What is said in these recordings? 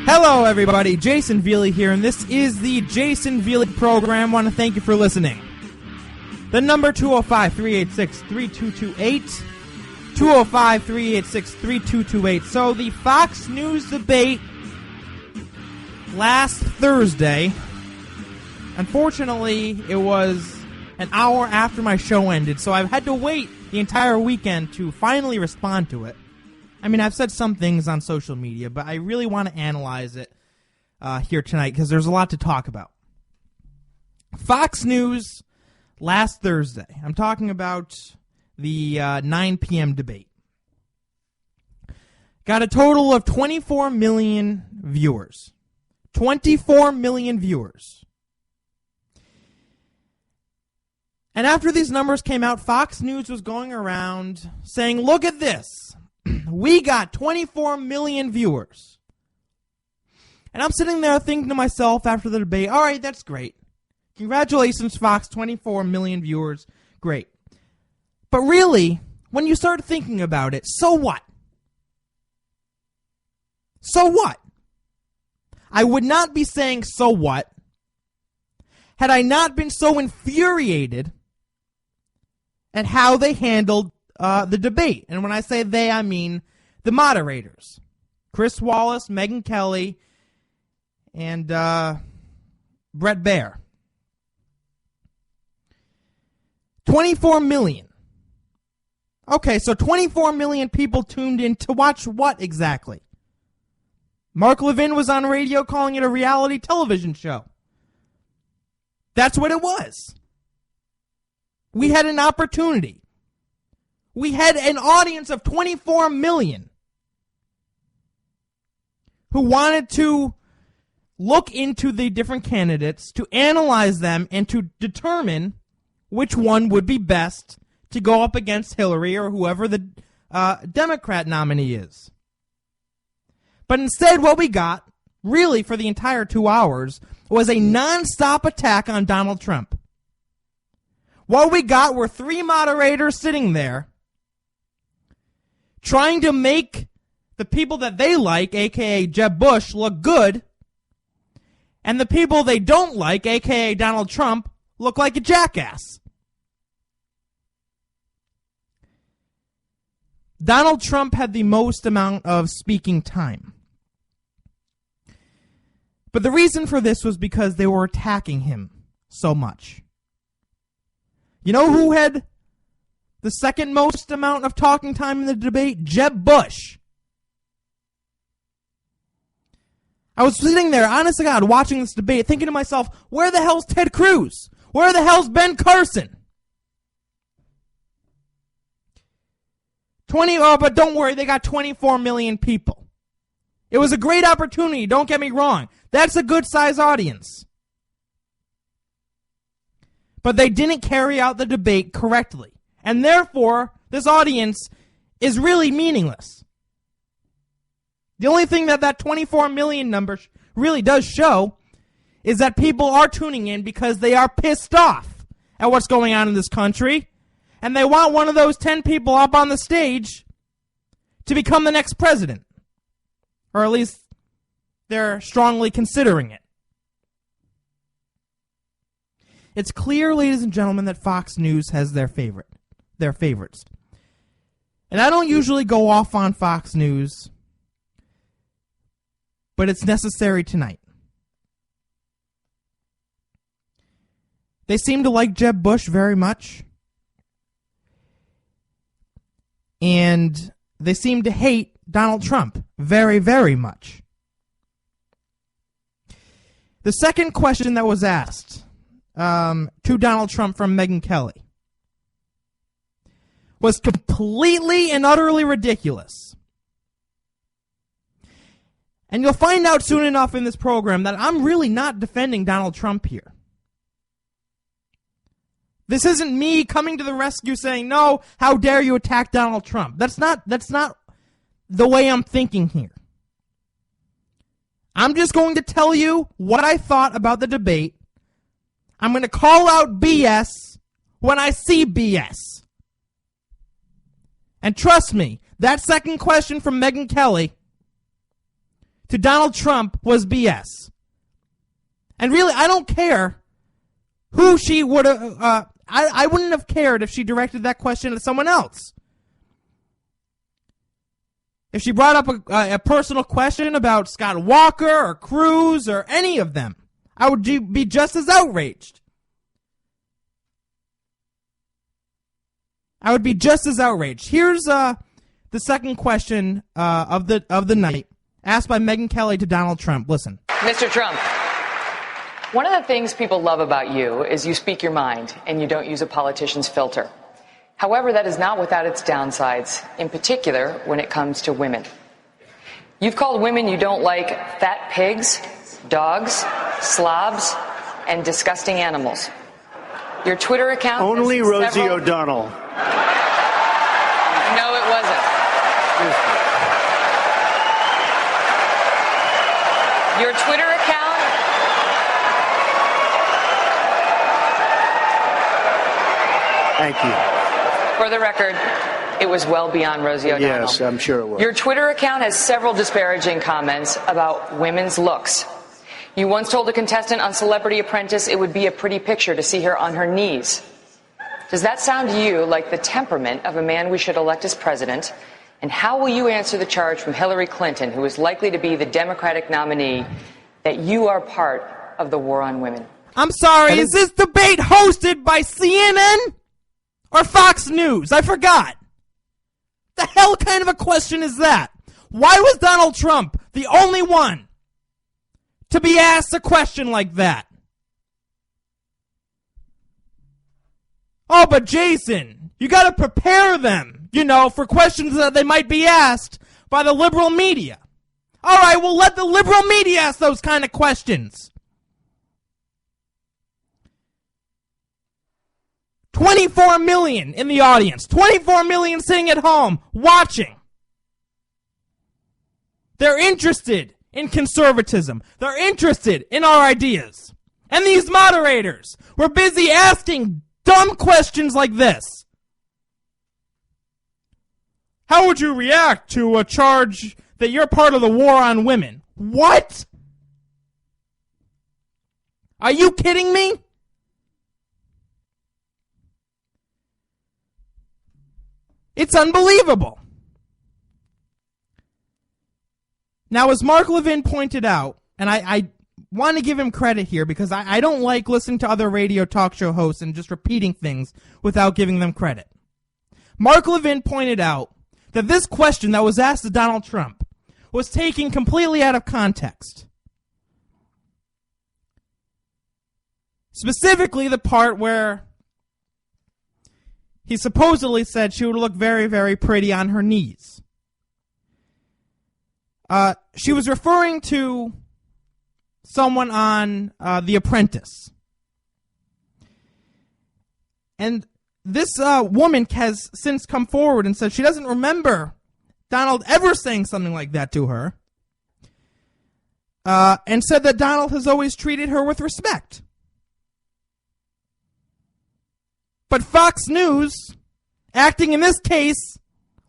Hello, everybody. Jason Veely here, and this is the Jason Veely program. I want to thank you for listening. The number 205-386-3228. 205-386-3228. So the Fox News debate last Thursday, unfortunately, it was an hour after my show ended, so I've had to wait the entire weekend to finally respond to it. I mean, I've said some things on social media, but I really want to analyze it here tonight because there's a lot to talk about. Fox News last Thursday. I'm talking about the 9 p.m. debate. Got a total of 24 million viewers. 24 million viewers. And after these numbers came out, Fox News was going around saying, look at this. We got 24 million viewers. And I'm sitting there thinking to myself after the debate, all right, that's great. Congratulations, Fox, 24 million viewers. Great. But really, when you start thinking about it, so what? So what? I would not be saying so what had I not been so infuriated at how they handled the debate. And when I say they, I mean the moderators. Chris Wallace, Megyn Kelly, and Brett Baer. 24 million. Okay, so 24 million people tuned in to watch what exactly? Mark Levin was on radio calling it a reality television show. That's what it was. We had an opportunity. We had an audience of 24 million who wanted to look into the different candidates, to analyze them, and to determine which one would be best to go up against Hillary or whoever the Democrat nominee is. But instead, what we got, really for the entire 2 hours, was a nonstop attack on Donald Trump. What we got were three moderators sitting there trying to make the people that they like, a.k.a. Jeb Bush, look good, and the people they don't like, a.k.a. Donald Trump, look like a jackass. Donald Trump had the most amount of speaking time. But the reason for this was because they were attacking him so much. You know who had the second most amount of talking time in the debate? Jeb Bush. I was sitting there, honest to God, watching this debate, thinking to myself, where the hell's Ted Cruz? Where the hell's Ben Carson? But don't worry, they got 24 million people. It was a great opportunity, don't get me wrong. That's a good-sized audience. But they didn't carry out the debate correctly. And therefore, this audience is really meaningless. The only thing that 24 million number really does show is that people are tuning in because they are pissed off at what's going on in this country, and they want one of those 10 people up on the stage to become the next president. Or at least they're strongly considering it. It's clear, ladies and gentlemen, that Fox News has their favorites. And I don't usually go off on Fox News, but it's necessary tonight. They seem to like Jeb Bush very much. And they seem to hate Donald Trump very, very much. The second question that was asked to Donald Trump from Megyn Kelly was completely and utterly ridiculous. And you'll find out soon enough in this program that I'm really not defending Donald Trump here. This isn't me coming to the rescue saying, no, how dare you attack Donald Trump. That's not the way I'm thinking here. I'm just going to tell you what I thought about the debate. I'm going to call out BS when I see BS. And trust me, that second question from Megyn Kelly to Donald Trump was BS. And really, I don't care who she would have, I wouldn't have cared if she directed that question at someone else. If she brought up a personal question about Scott Walker or Cruz or any of them, I would be just as outraged. I would be just as outraged. Here's the second question of the night, asked by Megyn Kelly to Donald Trump. Listen. Mr. Trump, one of the things people love about you is you speak your mind and you don't use a politician's filter. However, that is not without its downsides, in particular when it comes to women. You've called women you don't like fat pigs, dogs, slobs, and disgusting animals. Your Twitter account... Only Rosie O'Donnell. No, it wasn't. Your Twitter account... Thank you. For the record, it was well beyond Rosie O'Donnell. Yes, I'm sure it was. Your Twitter account has several disparaging comments about women's looks. You once told a contestant on Celebrity Apprentice it would be a pretty picture to see her on her knees. Does that sound to you like the temperament of a man we should elect as president? And how will you answer the charge from Hillary Clinton, who is likely to be the Democratic nominee, that you are part of the war on women? I'm sorry, is this debate hosted by CNN or Fox News? I forgot. The hell kind of a question is that? Why was Donald Trump the only one to be asked a question like that? Oh, but Jason, you gotta prepare them, for questions that they might be asked by the liberal media. All right, well, let the liberal media ask those kind of questions. 24 million in the audience. 24 million sitting at home, watching. They're interested in conservatism. They're interested in our ideas. And these moderators were busy asking dumb questions like this. How would you react to a charge that you're part of the war on women? What? Are you kidding me? It's unbelievable. Now, as Mark Levin pointed out, and I want to give him credit here because I don't like listening to other radio talk show hosts and just repeating things without giving them credit. Mark Levin pointed out that this question that was asked to Donald Trump was taken completely out of context. Specifically, the part where he supposedly said she would look very, very pretty on her knees. She was referring to someone on The Apprentice. And this woman has since come forward and said she doesn't remember Donald ever saying something like that to her. And said that Donald has always treated her with respect. But Fox News, acting in this case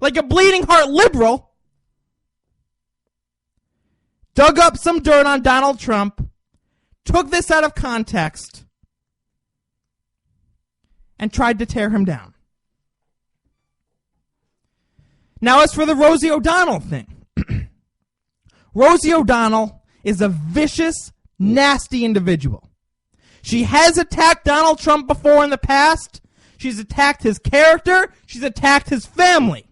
like a bleeding heart liberal, dug up some dirt on Donald Trump, took this out of context, and tried to tear him down. Now, as for the Rosie O'Donnell thing, Rosie O'Donnell is a vicious, nasty individual. She has attacked Donald Trump before in the past. She's attacked his character. She's attacked his family.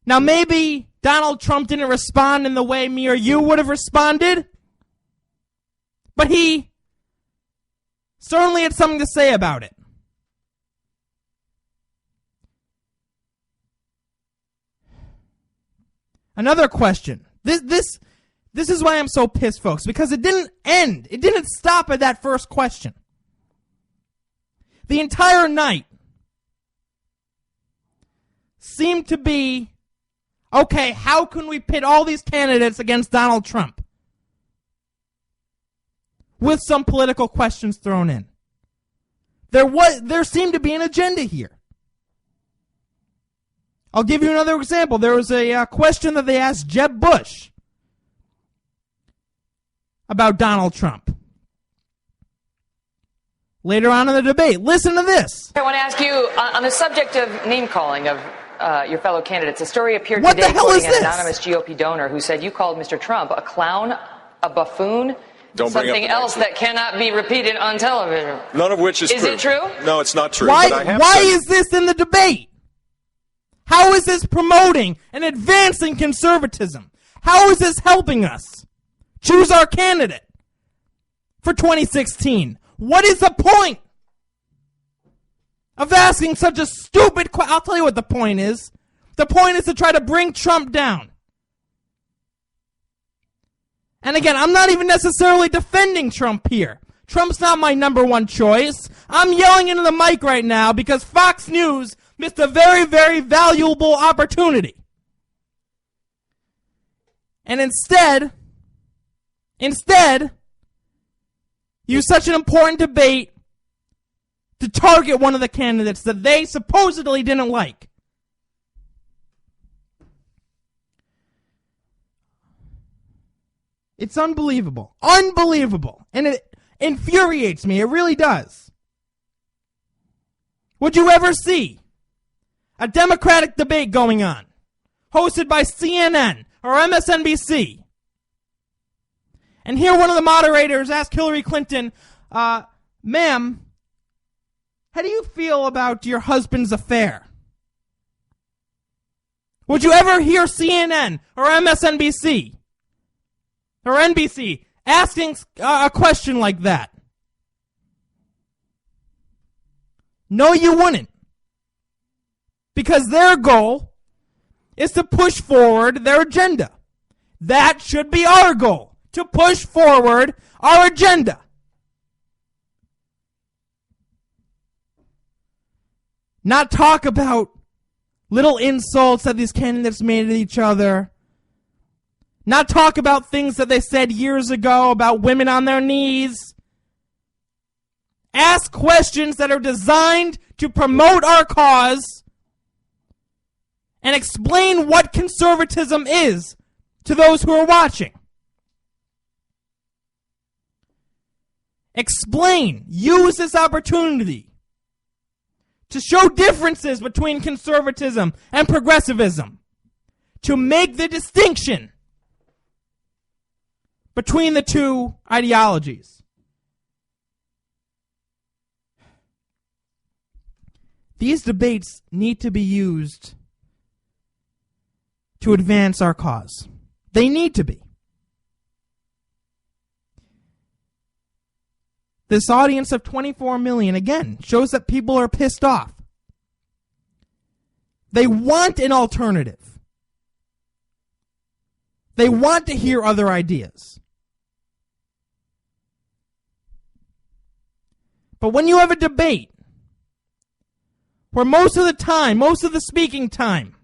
Now, maybe Donald Trump didn't respond in the way me or you would have responded, but he certainly had something to say about it. Another question. This is why I'm so pissed, folks, because it didn't end. It didn't stop at that first question. The entire night seemed to be, okay, how can we pit all these candidates against Donald Trump? With some political questions thrown in. There seemed to be an agenda here. I'll give you another example. There was a question that they asked Jeb Bush about Donald Trump. Later on in the debate, listen to this. I want to ask you, on the subject of name-calling of your fellow candidates, a story appeared What the today hell quoting is this? an anonymous GOP donor who said you called Mr. Trump a clown, a buffoon, Don't bring up something the else next that cannot be repeated on television. None of which is true. Is it true? No, it's not true. Why But I have why said- is this in the debate? How is this promoting and advancing conservatism? How is this helping us choose our candidate for 2016? What is the point of asking such a stupid question? I'll tell you what the point is. The point is to try to bring Trump down. And again, I'm not even necessarily defending Trump here. Trump's not my number one choice. I'm yelling into the mic right now because Fox News missed a very, very valuable opportunity. And instead, use such an important debate to target one of the candidates that they supposedly didn't like. It's unbelievable. Unbelievable. And it infuriates me. It really does. Would you ever see a Democratic debate going on, hosted by CNN or MSNBC, and hear one of the moderators ask Hillary Clinton, ma'am, how do you feel about your husband's affair? Would you ever hear CNN or MSNBC or NBC asking a question like that? No, you wouldn't. Because their goal is to push forward their agenda. That should be our goal, to push forward our agenda. Not talk about little insults that these candidates made at each other. Not talk about things that they said years ago about women on their knees. Ask questions that are designed to promote our cause and explain what conservatism is to those who are watching. Explain. Use this opportunity to show differences between conservatism and progressivism, to make the distinction between the two ideologies. These debates need to be used to advance our cause. They need to be. This audience of 24 million, again, shows that people are pissed off. They want an alternative. They want to hear other ideas. But when you have a debate where most of the time, most of the speaking time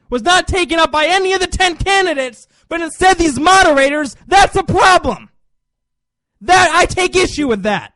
was not taken up by any of the 10 candidates, but instead these moderators, that's a problem. That I take issue with that.